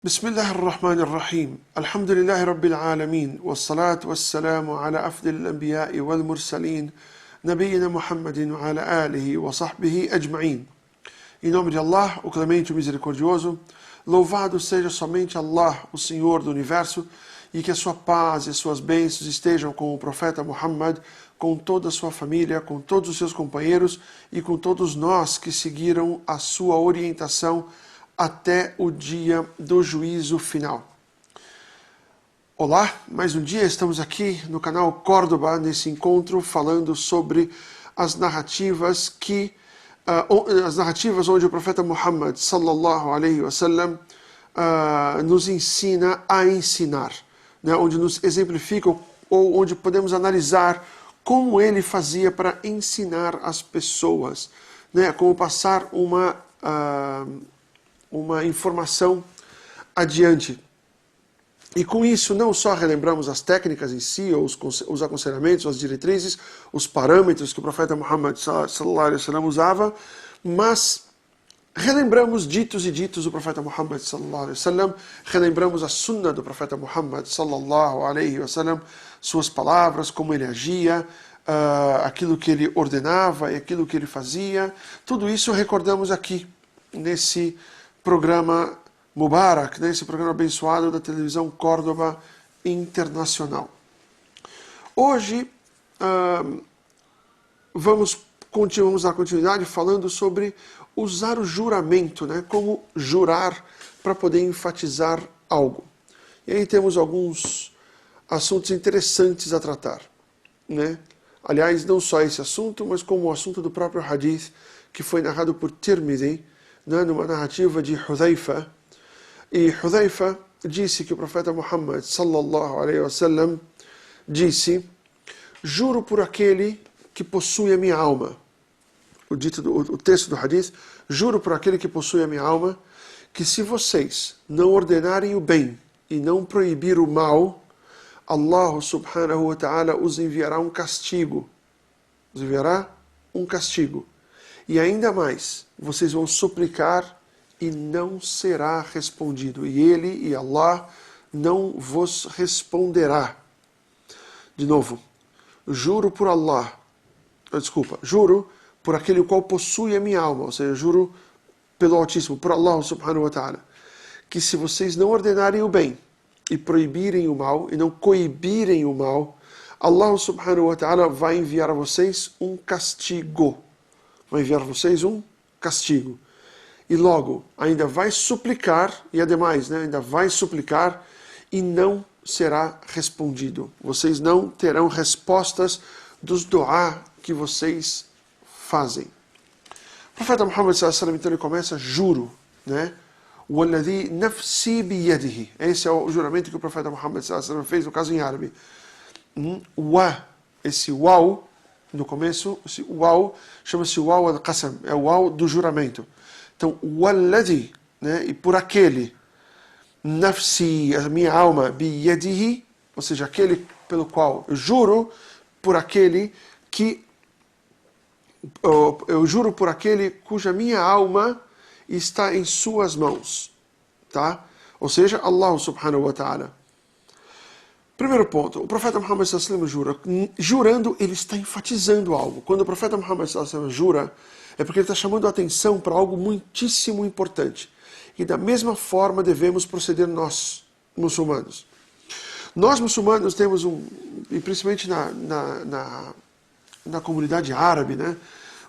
بسم الله الرحمن الرحيم الحمد لله رب العالمين والصلاة والسلام على أفضل الأنبياء والمرسلين نبينا محمد وعلى آله وصحبه أجمعين. Em nome de Allah, o Clemente, o Misericordioso, louvado seja somente Allah, o Senhor do Universo, e que a sua paz e suas bênçãos estejam com o profeta Muhammad, com toda a sua família, com todos os seus companheiros e com todos nós que seguiram a sua orientação até o dia do juízo final. Olá, mais um dia estamos aqui no canal Córdoba, nesse encontro, falando sobre as narrativas onde o profeta Muhammad sallallahu alaihi wasallam nos ensina a ensinar, né? Onde nos exemplifica ou onde podemos analisar como ele fazia para ensinar as pessoas, né? Como passar uma informação adiante. E com isso, não só relembramos as técnicas em si, ou os aconselhamentos, as diretrizes, os parâmetros que o profeta Muhammad sallallahu alaihi wasallam usava, mas relembramos ditos e ditos do profeta Muhammad sallallahu alaihi wasallam, relembramos a sunna do profeta Muhammad sallallahu alaihi wasallam, suas palavras, como ele agia, aquilo que ele ordenava e aquilo que ele fazia. Tudo isso recordamos aqui, nesse programa Mubarak, nesse programa abençoado da televisão Córdoba Internacional. Hoje vamos dar continuidade falando sobre usar o juramento, né? Como jurar para poder enfatizar algo. E aí temos alguns assuntos interessantes a tratar, né? Aliás, não só esse assunto, mas como o assunto do próprio hadith que foi narrado por Tirmidhi, né, numa narrativa de Hudhaifa. E Hudhaifa disse que o profeta Muhammad sallallahu alaihi wasallam disse: juro por aquele que possui a minha alma. O texto do hadith: juro por aquele que possui a minha alma, que se vocês não ordenarem o bem e não proibir o mal, Allah subhanahu wa ta'ala os enviará um castigo. Os enviará um castigo. E ainda mais, vocês vão suplicar e não será respondido. E Ele, e Allah, não vos responderá. De novo, juro por Allah, juro por aquele o qual possui a minha alma, ou seja, juro pelo Altíssimo, por Allah subhanahu wa ta'ala, que se vocês não ordenarem o bem e proibirem o mal, e não coibirem o mal, Allah subhanahu wa ta'ala vai enviar a vocês um castigo. Vai enviar a vocês um castigo. E logo, ainda vai suplicar, e ademais, né, ainda vai suplicar, e não será respondido. Vocês não terão respostas dos duá que vocês fazem. O profeta Muhammad sallallahu alaihi wasallam, então, ele começa: juro, né? وَالَّذِي نَفْسِي بِيَدِهِ. Esse é o juramento que o profeta Muhammad sallallahu alaihi wasallam fez, no caso em árabe. Esse uau, no começo, esse uau chama-se uau al-qasam, é o uau do juramento. Então, walladhi, né, e por aquele, nafsi, a minha alma, biyadihi, ou seja, aquele pelo qual eu juro, por aquele que, eu juro por aquele cuja minha alma está em suas mãos, tá? Ou seja, Allah subhanahu wa ta'ala. Primeiro ponto, o profeta Muhammad sallallahu alaihi wasallam jura. Jurando, ele está enfatizando algo. Quando o profeta Muhammad sallallahu alaihi wasallam jura, é porque ele está chamando a atenção para algo muitíssimo importante. E da mesma forma devemos proceder nós, muçulmanos. Nós, muçulmanos, temos e principalmente na comunidade árabe, né?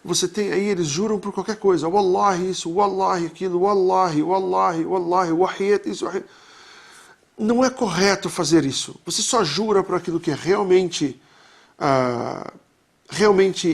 Você tem aí, eles juram por qualquer coisa. Wallahi isso, wallahi aquilo, wallahi, wallahi, wallahi, wahiyat isso, wahiyat. Não é correto fazer isso. Você só jura por aquilo que é realmente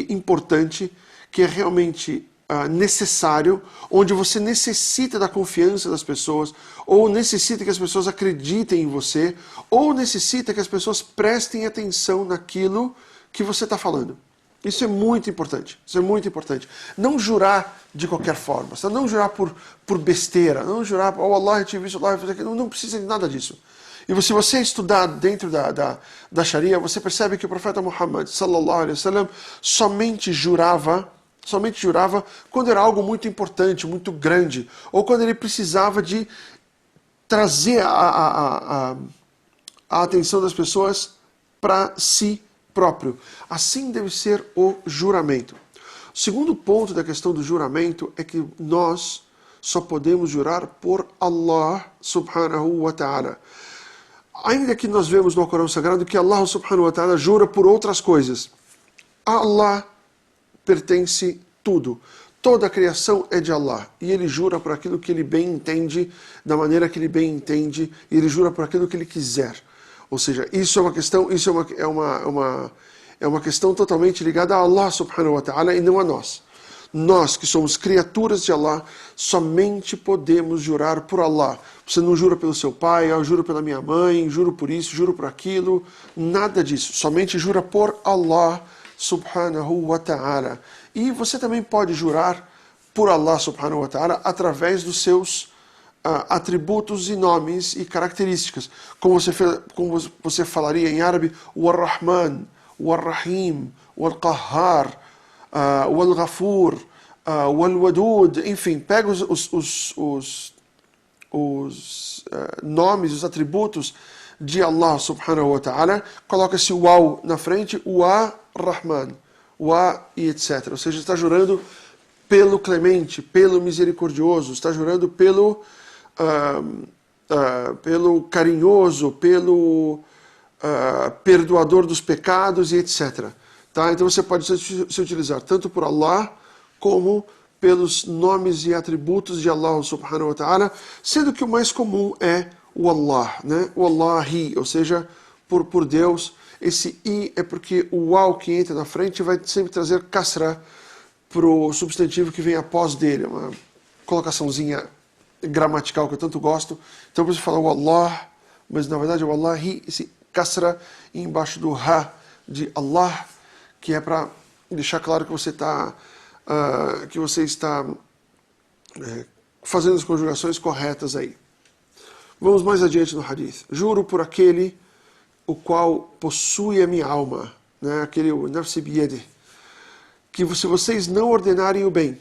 importante, que é realmente necessário, onde você necessita da confiança das pessoas, ou necessita que as pessoas acreditem em você, ou necessita que as pessoas prestem atenção naquilo que você está falando. Isso é muito importante. Isso é muito importante. Não jurar de qualquer forma. Não jurar por besteira. Não jurar, oh Allah, eu tive isso, Allah, eu fiz aquilo. Não precisa de nada disso. E se você estudar dentro da Sharia, você percebe que o profeta Muhammad sallallahu alaihi wasallam somente jurava quando era algo muito importante, muito grande, ou quando ele precisava de trazer a atenção das pessoas para si próprio. Assim deve ser o juramento. O segundo ponto da questão do juramento é que nós só podemos jurar por Allah subhanahu wa ta'ala. Ainda que nós vemos no Corão Sagrado que Allah subhanahu wa ta'ala jura por outras coisas. A Allah pertence tudo. Toda a criação é de Allah. E ele jura por aquilo que ele bem entende, da maneira que ele bem entende, e ele jura por aquilo que ele quiser. Ou seja, isso é uma questão, é uma questão totalmente ligada a Allah subhanahu wa ta'ala e não a nós. Nós, que somos criaturas de Allah, somente podemos jurar por Allah. Você não jura pelo seu pai, eu juro pela minha mãe, juro por isso, juro por aquilo, nada disso. Somente jura por Allah subhanahu wa ta'ala. E você também pode jurar por Allah subhanahu wa ta'ala através dos seus atributos e nomes e características. Como você falaria em árabe, o Ar-Rahman, o Ar-Rahim, o Al-Qahhar, o Al-Ghafur, o Al-Wadud, enfim, pega os nomes, os atributos de Allah subhanahu wa ta'ala, coloca-se o Waw na frente, o Ar-Rahman, o A e etc. Ou seja, está jurando pelo clemente, pelo misericordioso, está jurando pelo carinhoso, pelo perdoador dos pecados e etc. Tá? Então você pode se utilizar tanto por Allah como pelos nomes e atributos de Allah subhanahu wa ta'ala, sendo que o mais comum é o Allah, né? O Allahi, ou seja, por Deus. Esse I é porque o Waw que entra na frente vai sempre trazer kasra para o substantivo que vem após dele, uma colocaçãozinha gramatical que eu tanto gosto. Então você fala o Allah, mas na verdade o Allahi, esse kasra embaixo do Ha de Allah, que é para deixar claro que você está fazendo as conjugações corretas aí. Vamos mais adiante no hadith. Juro por aquele o qual possui a minha alma, né? Aquele nafsi biyadih, que se vocês não ordenarem o bem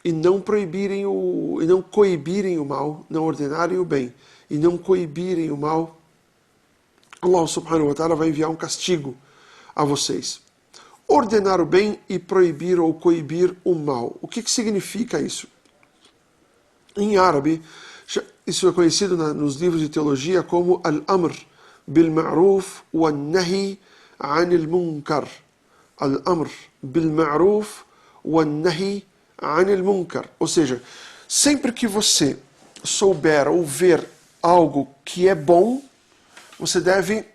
e não coibirem o mal, não ordenarem o bem e não coibirem o mal, Allah subhanahu wa ta'ala vai enviar um castigo a vocês. Ordenar o bem e proibir ou coibir o mal. O que significa isso? Em árabe, isso é conhecido nos livros de teologia como al-amr bil-ma'ruf wa-nahi 'anil munkar. Al-amr bil-ma'ruf wa-nahi 'anil munkar. Ou seja, sempre que você souber ou ver algo que é bom, você deve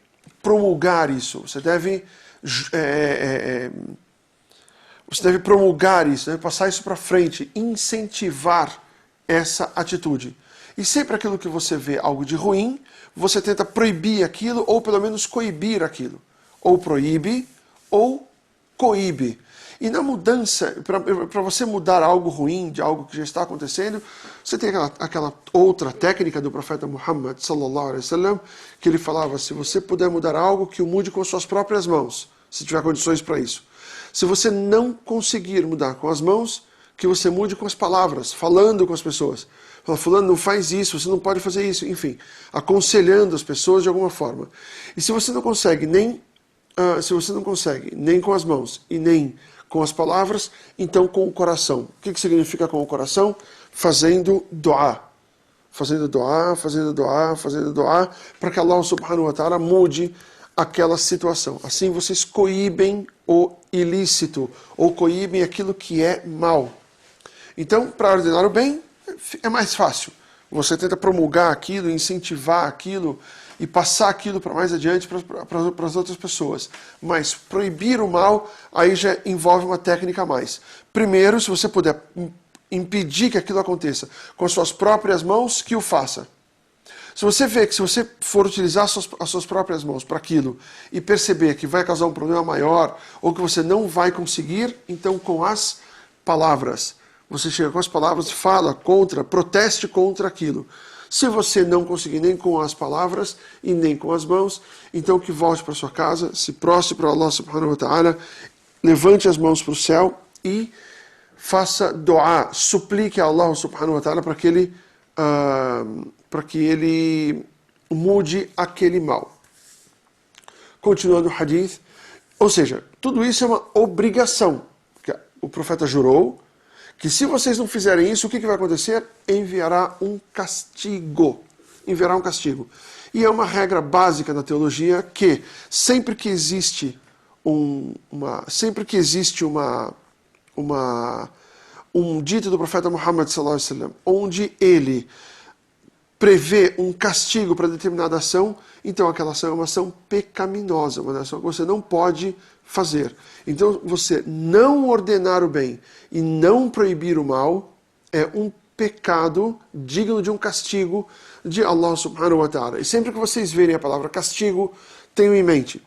promulgar isso, você deve promulgar isso, deve passar isso para frente, incentivar essa atitude. E sempre aquilo que você vê algo de ruim, você tenta proibir aquilo, ou pelo menos coibir aquilo. Ou proíbe, ou coíbe. E na mudança, para você mudar algo ruim de algo que já está acontecendo, você tem aquela outra técnica do profeta Muhammad sallallahu alaihi wasallam, que ele falava, se você puder mudar algo, que o mude com suas próprias mãos, se tiver condições para isso. Se você não conseguir mudar com as mãos, que você mude com as palavras, falando com as pessoas. Fala, fulano, não faz isso, você não pode fazer isso, enfim, aconselhando as pessoas de alguma forma. E se você não consegue nem com as mãos e nem com as palavras, então com o coração. O que significa com o coração? Fazendo du'a. Fazendo du'a, fazendo du'a, fazendo du'a, para que Allah subhanahu wa ta'ala mude aquela situação. Assim vocês coíbem o ilícito, ou coíbem aquilo que é mal. Então, para ordenar o bem, é mais fácil. Você tenta promulgar aquilo, incentivar aquilo e passar aquilo para mais adiante para as outras pessoas. Mas proibir o mal, aí já envolve uma técnica a mais. Primeiro, se você puder impedir que aquilo aconteça com as suas próprias mãos, que o faça. Se você vê que se você for utilizar as suas próprias mãos para aquilo e perceber que vai causar um problema maior ou que você não vai conseguir, então com as palavras. Você chega com as palavras, fala contra, proteste contra aquilo. Se você não conseguir nem com as palavras e nem com as mãos, então que volte para sua casa, se prostre para Allah subhanahu wa ta'ala, levante as mãos para o céu e faça du'a, suplique a Allah subhanahu wa ta'ala para que ele para que ele mude aquele mal. Continuando o hadith, ou seja, tudo isso é uma obrigação. O profeta jurou que se vocês não fizerem isso, o que vai acontecer? Enviará um castigo. Enviará um castigo. E é uma regra básica da teologia que sempre que existe um dito do profeta Muhammad sallallahu alaihi wasallam, onde ele prevê um castigo para determinada ação, então aquela ação é uma ação pecaminosa, uma ação que você não pode fazer. Então você não ordenar o bem e não proibir o mal é um pecado digno de um castigo de Allah subhanahu wa ta'ala. E sempre que vocês verem a palavra castigo, tenham em mente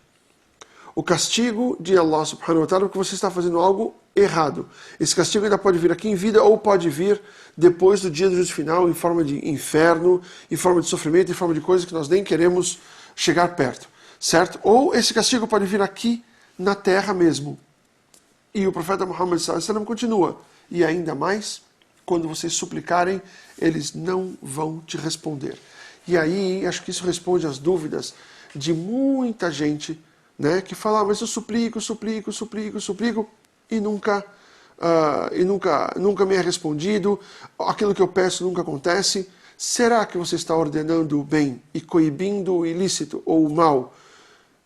o castigo de Allah subhanahu wa ta'ala porque você está fazendo algo errado. Esse castigo ainda pode vir aqui em vida ou pode vir depois do dia do juízo final em forma de inferno, em forma de sofrimento, em forma de coisas que nós nem queremos chegar perto, certo? Ou esse castigo pode vir aqui na terra mesmo. E o profeta Muhammad sallallahu alaihi wasallam continua: e ainda mais, quando vocês suplicarem, eles não vão te responder. E aí, acho que isso responde às dúvidas de muita gente, né, que fala, mas eu suplico, e nunca me é respondido, aquilo que eu peço nunca acontece. Será que você está ordenando o bem e coibindo o ilícito ou o mal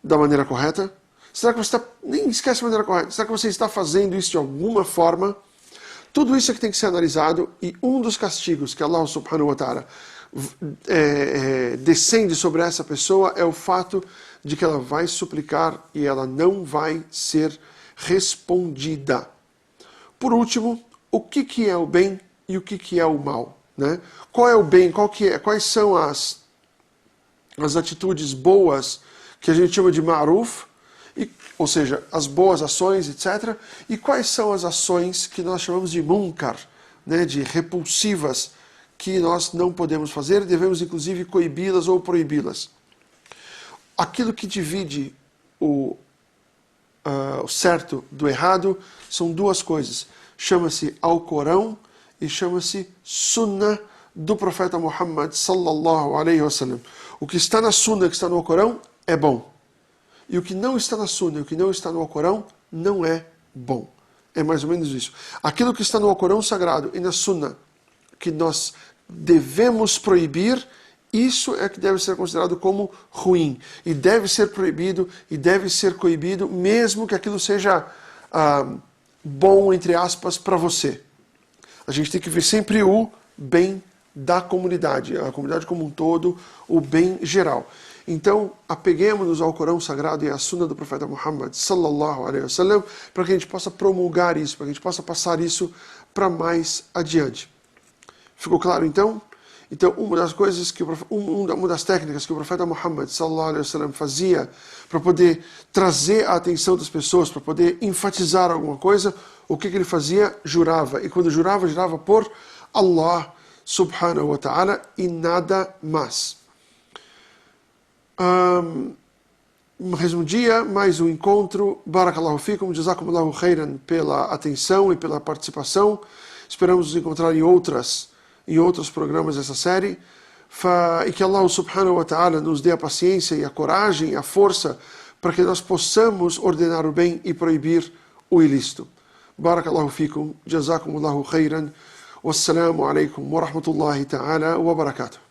da maneira correta? Será que você está, nem esquece a maneira correta, será que você está fazendo isso de alguma forma? Tudo isso é que tem que ser analisado, e um dos castigos que Allah subhanahu wa ta'ala descende sobre essa pessoa é o fato de que ela vai suplicar e ela não vai ser respondida. Por último, o que é o bem e o que é o mal, né? Qual é o bem, quais são as atitudes boas que a gente chama de ma'ruf, ou seja, as boas ações, etc. E quais são as ações que nós chamamos de munkar, né, de repulsivas, que nós não podemos fazer, devemos inclusive coibi-las ou proibi-las. Aquilo que divide o certo do errado são duas coisas. Chama-se Alcorão e chama-se Sunnah do profeta Muhammad sallallahu alaihi wasallam. O que está na Sunnah, o que está no Alcorão, é bom. E o que não está na Sunnah, o que não está no Alcorão, não é bom. É mais ou menos isso. Aquilo que está no Alcorão sagrado e na Sunnah, que nós devemos proibir, isso é que deve ser considerado como ruim. E deve ser proibido e deve ser coibido, mesmo que aquilo seja bom, entre aspas, para você. A gente tem que ver sempre o bem da comunidade, a comunidade como um todo, o bem geral. Então, apeguemos-nos ao Corão Sagrado e à Sunna do profeta Muhammad sallallahu alaihi wasallam, para que a gente possa promulgar isso, para que a gente possa passar isso para mais adiante. Ficou claro então? Então, uma das técnicas que o profeta Muhammad sallallahu alaihi wasallam fazia para poder trazer a atenção das pessoas, para poder enfatizar alguma coisa, o que ele fazia? Jurava. E quando jurava, jurava por Allah subhanahu wa ta'ala e nada mais. Mais um dia, mais um encontro. Barakallahu fikum, jazakumullahu khairan pela atenção e pela participação. Esperamos nos encontrar em outros programas dessa série. E que Allah subhanahu wa ta'ala nos dê a paciência e a coragem e a força para que nós possamos ordenar o bem e proibir o ilícito. Barakallahu fikum, jazakumullahu khairan. Wassalamu alaikum wa rahmatullahi ta'ala wa barakatuh.